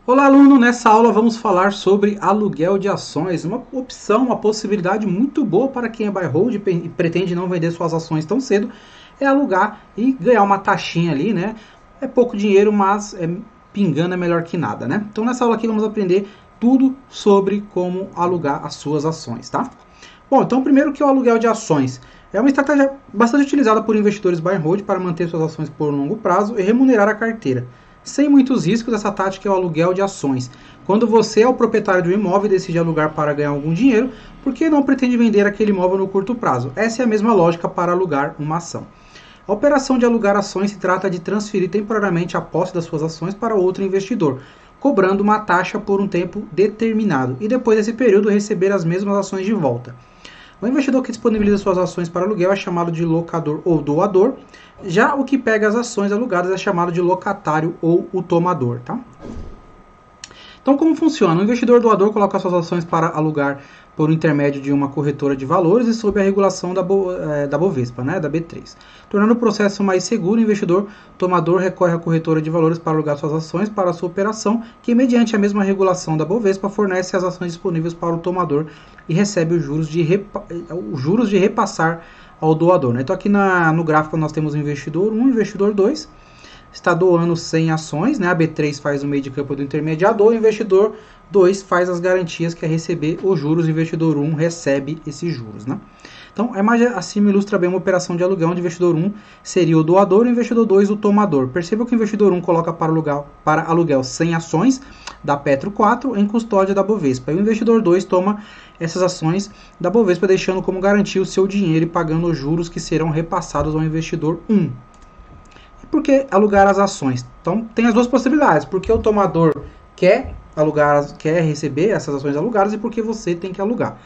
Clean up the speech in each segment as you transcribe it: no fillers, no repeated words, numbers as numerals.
Olá, aluno! Nessa aula vamos falar sobre aluguel de ações, uma opção, uma possibilidade muito boa para quem é buy hold e pretende não vender suas ações tão cedo, é alugar e ganhar uma taxinha ali, né? É pouco dinheiro, mas pingando é melhor que nada, né? Então nessa aula aqui vamos aprender tudo sobre como alugar as suas ações, tá? Bom, então primeiro que é o aluguel de ações. É uma estratégia bastante utilizada por investidores buy and hold para manter suas ações por longo prazo e remunerar a carteira. Sem muitos riscos, essa tática é o aluguel de ações. Quando você é o proprietário de um imóvel e decide alugar para ganhar algum dinheiro, por que não pretende vender aquele imóvel no curto prazo? Essa é a mesma lógica para alugar uma ação. A operação de alugar ações se trata de transferir temporariamente a posse das suas ações para outro investidor, cobrando uma taxa por um tempo determinado e depois desse período receber as mesmas ações de volta. O investidor que disponibiliza suas ações para aluguel é chamado de locador ou doador, já o que pega as ações alugadas é chamado de locatário ou o tomador, tá? Então, como funciona? O investidor doador coloca suas ações para alugar por intermédio de uma corretora de valores e sob a regulação da Bovespa, né, da B3. Tornando o processo mais seguro, o investidor tomador recorre à corretora de valores para alugar suas ações para a sua operação, que, mediante a mesma regulação da Bovespa, fornece as ações disponíveis para o tomador e recebe os juros de repassar ao doador, né? Então, aqui no gráfico nós temos o investidor 1 e o investidor 2. Está doando 100 ações, né? A B3 faz o meio de campo do intermediador, o investidor 2 faz as garantias, que é receber os juros, o investidor 1 recebe esses juros, né? Então, a imagem acima ilustra bem uma operação de aluguel, onde o investidor 1 seria o doador e o investidor 2 o tomador. Perceba que o investidor 1 coloca para aluguel 100 ações da Petro 4 em custódia da Bovespa, e o investidor 2 toma essas ações da Bovespa, deixando como garantia o seu dinheiro e pagando os juros que serão repassados ao investidor 1. Por que alugar as ações? Então, tem as duas possibilidades. Porque o tomador quer receber essas ações alugadas e porque você tem que alugar.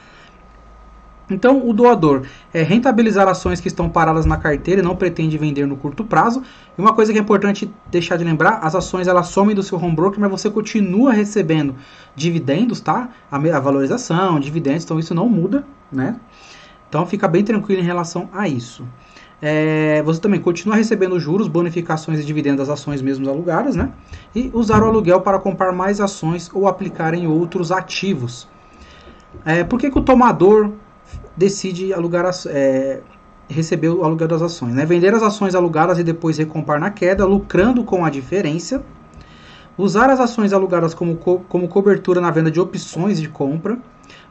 Então, o doador é rentabilizar ações que estão paradas na carteira e não pretende vender no curto prazo. E uma coisa que é importante deixar de lembrar, as ações elas somem do seu home broker, mas você continua recebendo dividendos, tá? A valorização, dividendos, então isso não muda, né? Então, fica bem tranquilo em relação a isso. Você também continua recebendo juros, bonificações e dividendos das ações mesmo alugadas, né? E usar o aluguel para comprar mais ações ou aplicar em outros ativos. Por que o tomador decide receber o aluguel das ações, né? Vender as ações alugadas e depois recomprar na queda, lucrando com a diferença. Usar as ações alugadas como cobertura na venda de opções de compra.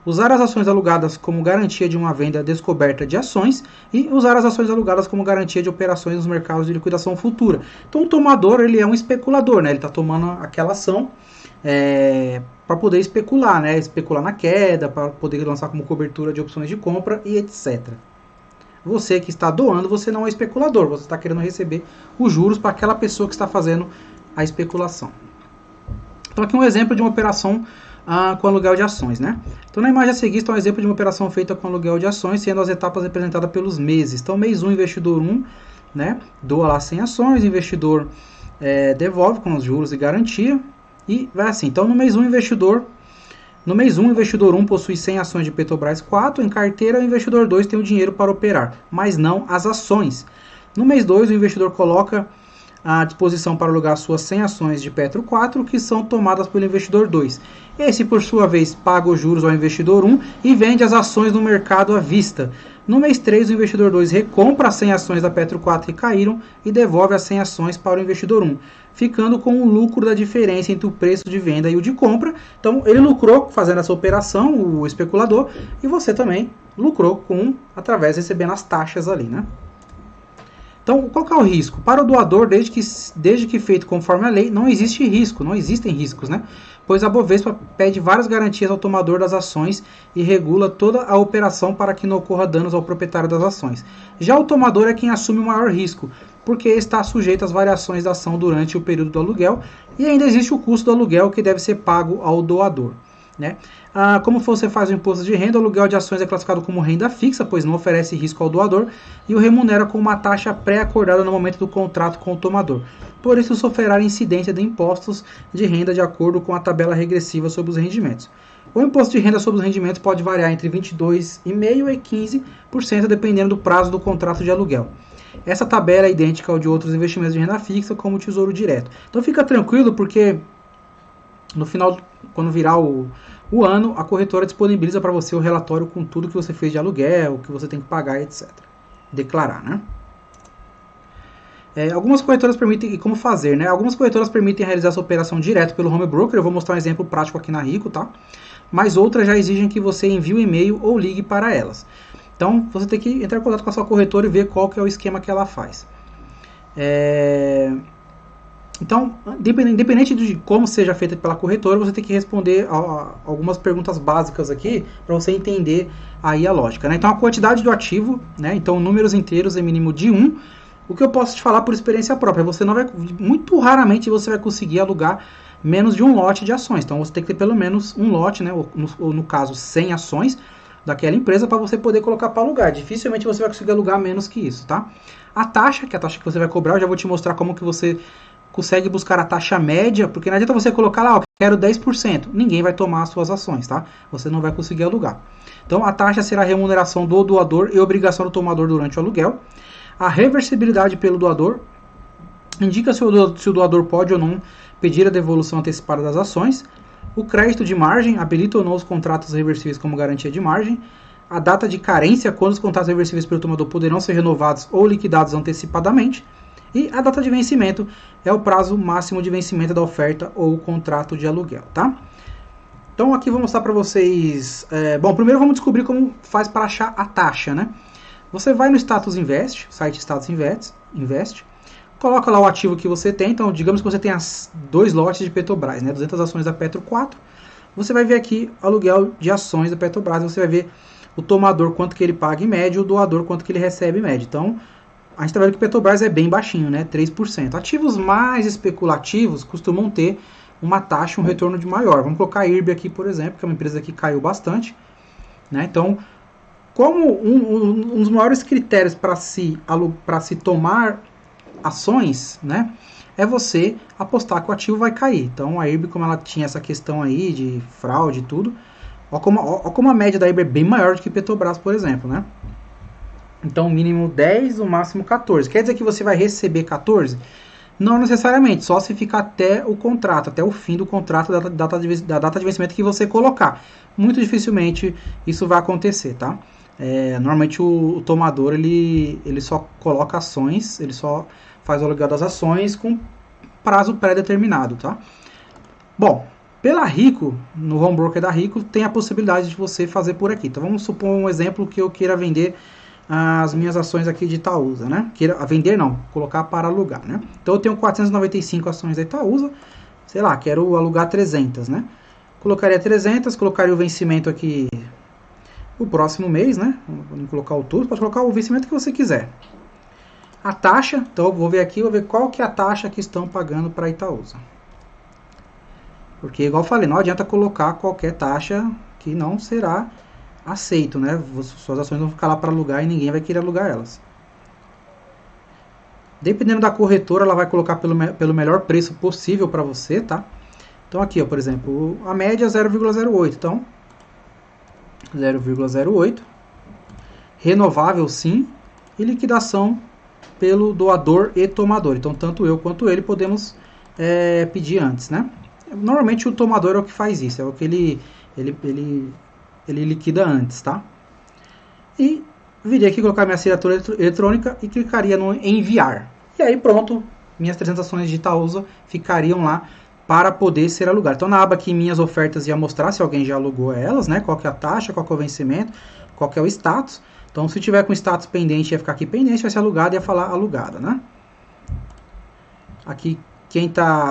Usar as ações alugadas como garantia de uma venda descoberta de ações e usar as ações alugadas como garantia de operações nos mercados de liquidação futura. Então, o tomador ele é um especulador, né? Ele está tomando aquela ação para poder especular, né? Especular na queda, para poder lançar como cobertura de opções de compra e etc. Você que está doando, você não é especulador, você está querendo receber os juros para aquela pessoa que está fazendo a especulação. Então, aqui um exemplo de uma operação com aluguel de ações, né? Então, na imagem a seguir está um exemplo de uma operação feita com aluguel de ações, sendo as etapas representadas pelos meses. Então, mês 1, investidor 1, né? Doa lá 100 ações, investidor devolve com os juros e garantia, e vai assim. Então, no mês 1, investidor 1 possui 100 ações de Petrobras 4 em carteira, o investidor 2 tem o dinheiro para operar, mas não as ações. No mês 2, o investidor coloca à disposição para alugar suas 100 ações de Petro 4, que são tomadas pelo investidor 2. Esse, por sua vez, paga os juros ao investidor 1 e vende as ações no mercado à vista. No mês 3, o investidor 2 recompra as 100 ações da Petro 4 que caíram e devolve as 100 ações para o investidor 1, ficando com o lucro da diferença entre o preço de venda e o de compra. Então, ele lucrou fazendo essa operação, o especulador, e você também lucrou recebendo as taxas ali, né? Então, qual que é o risco? Para o doador, desde que feito conforme a lei, não existe risco, não existem riscos, né? Pois a Bovespa pede várias garantias ao tomador das ações e regula toda a operação para que não ocorra danos ao proprietário das ações. Já o tomador é quem assume o maior risco, porque está sujeito às variações da ação durante o período do aluguel e ainda existe o custo do aluguel que deve ser pago ao doador, né? Como você faz o imposto de renda, o aluguel de ações é classificado como renda fixa, pois não oferece risco ao doador, e o remunera com uma taxa pré-acordada no momento do contrato com o tomador. Por isso, sofrerá incidência de impostos de renda de acordo com a tabela regressiva sobre os rendimentos. O imposto de renda sobre os rendimentos pode variar entre 22,5% e 15%, dependendo do prazo do contrato de aluguel. Essa tabela é idêntica ao de outros investimentos de renda fixa, como o Tesouro Direto. Então fica tranquilo, porque No final, quando virar o ano, a corretora disponibiliza para você o relatório com tudo que você fez de aluguel, o que você tem que pagar, etc. Declarar, né? Algumas corretoras permitem, e como fazer, né? Algumas corretoras permitem realizar essa operação direto pelo home broker, eu vou mostrar um exemplo prático aqui na Rico, tá? Mas outras já exigem que você envie um e-mail ou ligue para elas. Então, você tem que entrar em contato com a sua corretora e ver qual que é o esquema que ela faz. Então, independente de como seja feita pela corretora, você tem que responder a algumas perguntas básicas aqui para você entender aí a lógica, né? Então, a quantidade do ativo, né? Então, números inteiros é mínimo de 1. O que eu posso te falar por experiência própria, você não vai, muito raramente você vai conseguir alugar menos de um lote de ações. Então, você tem que ter pelo menos um lote, né? Ou no caso, 100 ações daquela empresa para você poder colocar para alugar. Dificilmente você vai conseguir alugar menos que isso, tá? A taxa, que é a taxa que você vai cobrar, eu já vou te mostrar como que você consegue buscar a taxa média, porque não adianta você colocar lá, ó, quero 10%. Ninguém vai tomar as suas ações, tá? Você não vai conseguir alugar. Então, a taxa será a remuneração do doador e obrigação do tomador durante o aluguel. A reversibilidade pelo doador indica se o doador pode ou não pedir a devolução antecipada das ações. O crédito de margem habilita ou não os contratos reversíveis como garantia de margem. A data de carência, quando os contratos reversíveis pelo tomador poderão ser renovados ou liquidados antecipadamente. E a data de vencimento é o prazo máximo de vencimento da oferta ou contrato de aluguel, tá? Então aqui vou mostrar para vocês... bom, primeiro vamos descobrir como faz para achar a taxa, né? Você vai no Status Invest, site Status Invest, coloca lá o ativo que você tem. Então, digamos que você tem 2 lotes de Petrobras, né? 200 ações da Petro 4. Você vai ver aqui aluguel de ações da Petrobras. Você vai ver o tomador quanto que ele paga em média e o doador quanto que ele recebe em média. Então, a gente está vendo que o Petrobras é bem baixinho, né? 3%. Ativos mais especulativos costumam ter uma taxa, um retorno de maior. Vamos colocar a IRB aqui, por exemplo, que é uma empresa que caiu bastante, né? Então, como um dos maiores critérios para se tomar ações, né, é você apostar que o ativo vai cair. Então a IRB, como ela tinha essa questão aí de fraude e tudo, ó como a média da IRB é bem maior do que Petrobras, por exemplo, né? Então mínimo 10, o máximo 14. Quer dizer que você vai receber 14? Não necessariamente, só se ficar até o contrato, até o fim do contrato da data de vencimento que você colocar. Muito dificilmente isso vai acontecer, tá? Normalmente o tomador ele só coloca ações, ele só faz o aluguel das ações com prazo pré-determinado, tá? Bom, pela Rico, no home broker da Rico, tem a possibilidade de você fazer por aqui. Então vamos supor um exemplo que eu queira vender as minhas ações aqui de Itaúsa, né? Queira vender não, colocar para alugar, né? Então eu tenho 495 ações da Itaúsa, sei lá, quero alugar 300, né? Colocaria 300, colocaria o vencimento aqui o próximo mês, né? Vamos colocar o tudo, pode colocar o vencimento que você quiser. A taxa, então eu vou ver aqui, vou ver qual que é a taxa que estão pagando para a Itaúsa. Porque, igual eu falei, não adianta colocar qualquer taxa que não será aceito, né? Suas ações vão ficar lá para alugar e ninguém vai querer alugar elas. Dependendo da corretora, ela vai colocar pelo melhor preço possível para você, tá? Então aqui, ó, por exemplo, a média é 0,08, então 0,08, renovável sim, e liquidação pelo doador e tomador. Então, tanto eu quanto ele podemos pedir antes, né? Normalmente o tomador é o que faz isso, é o que ele liquida antes, tá? E viria aqui colocar minha assinatura eletrônica e clicaria no enviar. E aí pronto, minhas 300 ações de Itaúsa ficariam lá para poder ser alugadas. Então na aba aqui minhas ofertas ia mostrar se alguém já alugou elas, né? Qual que é a taxa, qual que é o vencimento, qual que é o status. Então se tiver com status pendente ia ficar aqui pendente, vai ser alugada e ia falar alugada, né? Aqui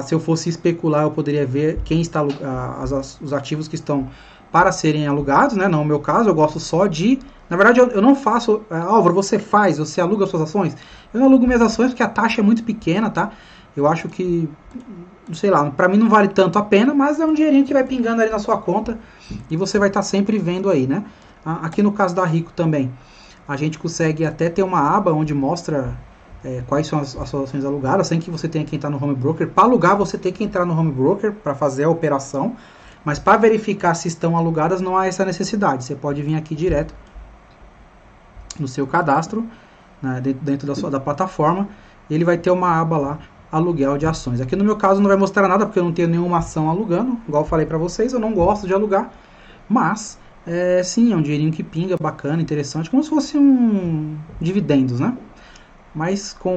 se eu fosse especular eu poderia ver quem está os ativos que estão para serem alugados, né? Não é o meu caso, eu gosto só de... Na verdade, eu não faço... Álvaro, você aluga suas ações? Eu não alugo minhas ações porque a taxa é muito pequena, tá? Eu acho que, sei lá, para mim não vale tanto a pena, mas é um dinheirinho que vai pingando ali na sua conta e você vai estar sempre vendo aí, né? Aqui no caso da Rico também, a gente consegue até ter uma aba onde mostra quais são as suas ações alugadas, sem que você tenha que entrar no home broker. Para alugar, você tem que entrar no home broker para fazer a operação, mas para verificar se estão alugadas não há essa necessidade. Você pode vir aqui direto no seu cadastro, né, dentro da plataforma, e ele vai ter uma aba lá aluguel de ações. Aqui no meu caso não vai mostrar nada porque eu não tenho nenhuma ação alugando, igual eu falei para vocês, eu não gosto de alugar, mas sim, é um dinheirinho que pinga, bacana, interessante, como se fosse um dividendos, né? Mas com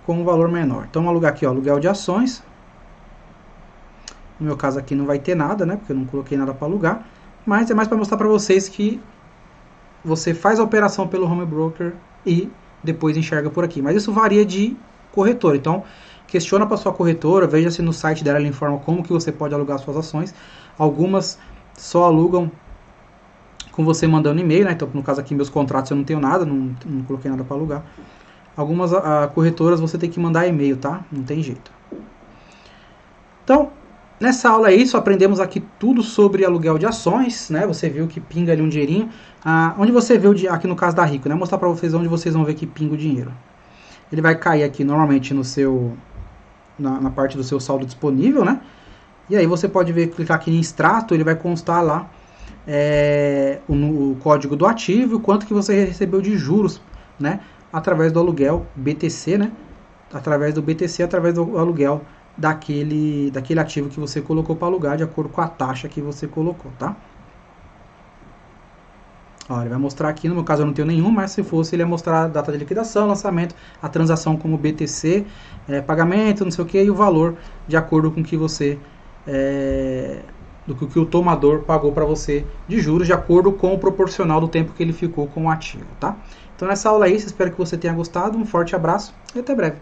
um valor menor. Então vamos alugar aqui, ó, aluguel de ações. No meu caso aqui não vai ter nada, né? Porque eu não coloquei nada para alugar, mas é mais para mostrar para vocês que você faz a operação pelo home broker e depois enxerga por aqui. Mas isso varia de corretora. Então, questiona para sua corretora, veja se no site dela ela informa como que você pode alugar suas ações. Algumas só alugam com você mandando e-mail, né? Então, no caso aqui, meus contratos eu não tenho nada, não coloquei nada para alugar. Algumas corretoras você tem que mandar e-mail, tá? Não tem jeito. Então, nessa aula é isso, aprendemos aqui tudo sobre aluguel de ações, né? Você viu que pinga ali um dinheirinho. Onde você vê, aqui no caso da Rico, né? Vou mostrar para vocês onde vocês vão ver que pinga o dinheiro. Ele vai cair aqui normalmente no seu, na parte do seu saldo disponível, né? E aí você pode ver, clicar aqui em extrato, ele vai constar lá o código do ativo, o quanto que você recebeu de juros, né? Através do aluguel BTC, né? Através do BTC, através do aluguel daquele ativo que você colocou para alugar, de acordo com a taxa que você colocou, tá? Ó, ele vai mostrar aqui, no meu caso eu não tenho nenhum, mas se fosse ele ia mostrar a data de liquidação, lançamento, a transação como BTC, pagamento, não sei o que, e o valor de acordo com que você, do que o tomador pagou para você de juros, de acordo com o proporcional do tempo que ele ficou com o ativo, tá? Então nessa aula é isso, espero que você tenha gostado, um forte abraço e até breve.